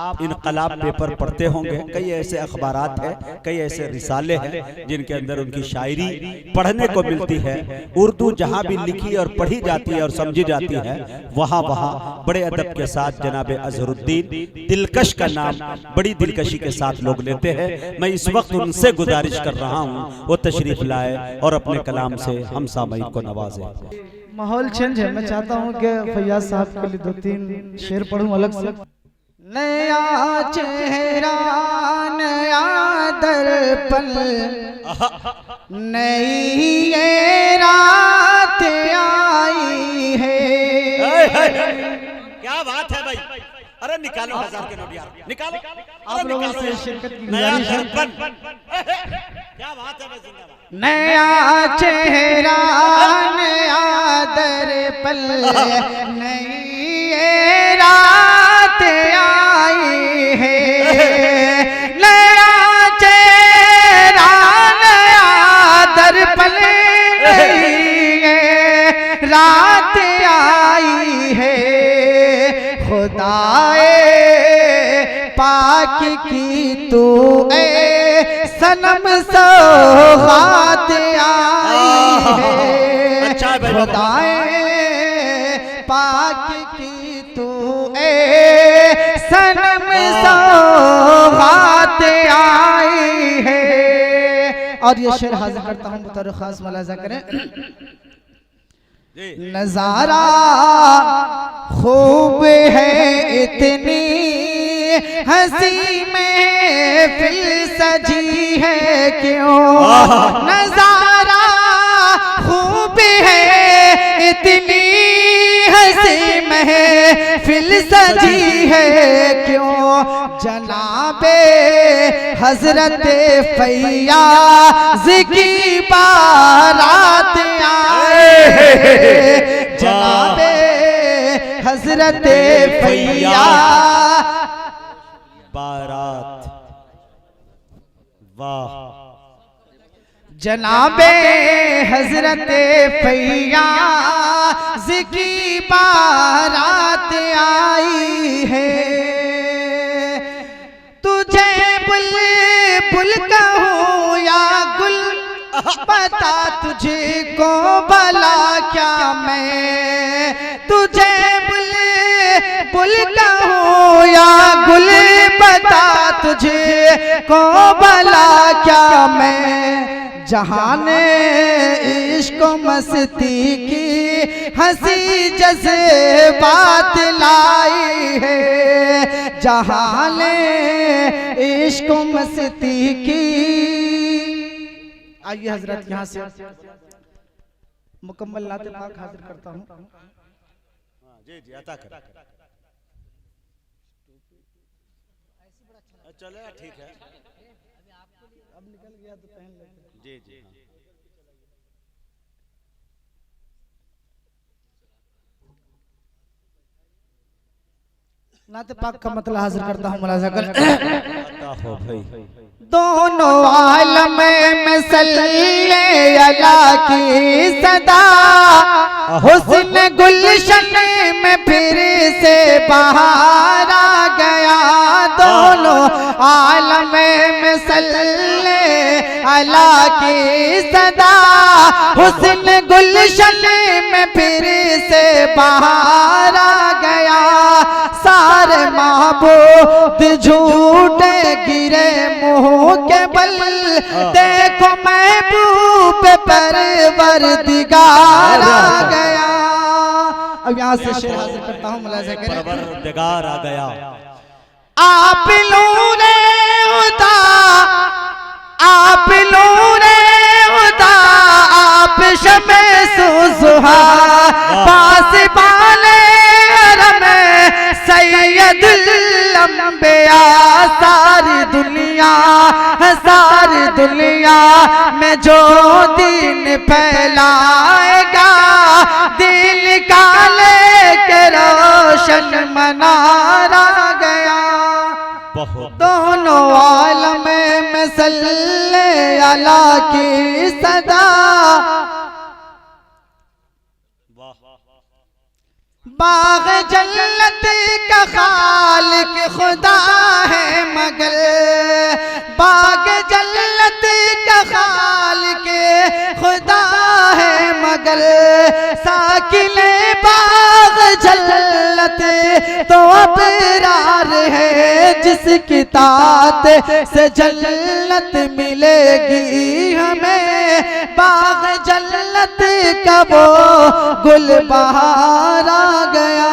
आप इनकलाब पेपर पढ़ते होंगे, कई ऐसे अखबारात हैं, कई ऐसे रिसाले हैं जिनके अंदर उनकी शायरी पढ़ने को मिलती है। उर्दू जहाँ भी लिखी और पढ़ी जाती है और समझी जाती है, वहाँ बड़े अदब के साथ जनाब अजहरुद्दीन दिलकश का नाम बड़ी दिलकशी के साथ लोग लेते हैं। मैं इस वक्त उनसे गुजारिश कर रहा हूँ वो तशरीफ लाए और अपने कलाम से हम सामईन को नवाजे। माहौल चेंज है, मैं चाहता हूँ कि फैयाज साहब के लिए 2-3 शेर पढ़ूं अलग से। नया चेहरा नया दर्पण, नई ये रात आई है। क्या बात है भाई, अरे निकालो 1000 के नोट यार, निकालो। आप लोगों से शिरकत की नया गुजारिश है। दर्पण, क्या बात है भाई, जिंदाबाद। नया चेहरा नया दर्पण, नई ये रात आई है। नया चेहरा नया दर्पण, नई ये रात आई है। खुदाए पाक की तू ए सनम सौगात आई है। खुदाए पाक की तू ए सनम सौगात आई है। और ये शेर हाजिर करता हूँ, बतौर खास मुलाजा करें। नजारा खूब है इतनी हंसी में फिल सजी है क्यों। नजारा खूब है इतनी हंसी में फिल सजी है क्यों। जनाबे हजरत फैयाज की बारात आए। जनाबे हजरत फैयाज बारात, वाह। जनाबे हजरत फैयाज की बारात आई है। तुझे बुलबुल कहूँ या गुल, पता तुझे को भला क्या मैं। तुझे बुलबुल कहूँ या गुल, बता तुझे को भला क्या मैं। जहाने इश्क मस्ती की हंसी जैसे बात लाई है। जहाने इश्क मस्ती की। आइए हजरत यहाँ से मुकम्मल नाते पाक हाजिर करता हूँ। जी जी अता कर, चले ठीक है, अब निकल गया तो पहन लेते। जी जी हाँ। नाते पाक का मतलब हाजिर करता हूँ, मुलाजा कर। हो भाई। दोनों आलम में सल्ले अला की सदा, हुस्न गुलशन में फिर से बहार आ गया। दोनों आलम में सल्ले अला की सदा, हुस्न गुलशन में फिर से बहार आ गया। सारे महबूब झूठे गिरे मुंह के बल, देखो महबूब परवरदिगार आ गया। अब यहाँ से शेर हाजिर करता हूँ, मुलाजा करें। परवरदिगार आ गया। आप नूरे खुदा, आप नूरे खुदा, आप शमे सुजुहा, पास बाले हरम सैयदुल अंबिया, सारी सारी दुनिया में जो दीन फैलाएगा, दिल का लेके रोशन मनारा गया। दोनों आलम में सल्ले अला की सदा, बाग जन्नत का खालिक खुदा है मगर, बाग जन्नत का खालिक खुदा है मगर, साकिले बाग जन्नत तो अबरार है, जिसकी तात से जन्नत मिलेगी हमें, बाग जन्नत का वो गुल बहार आ गया।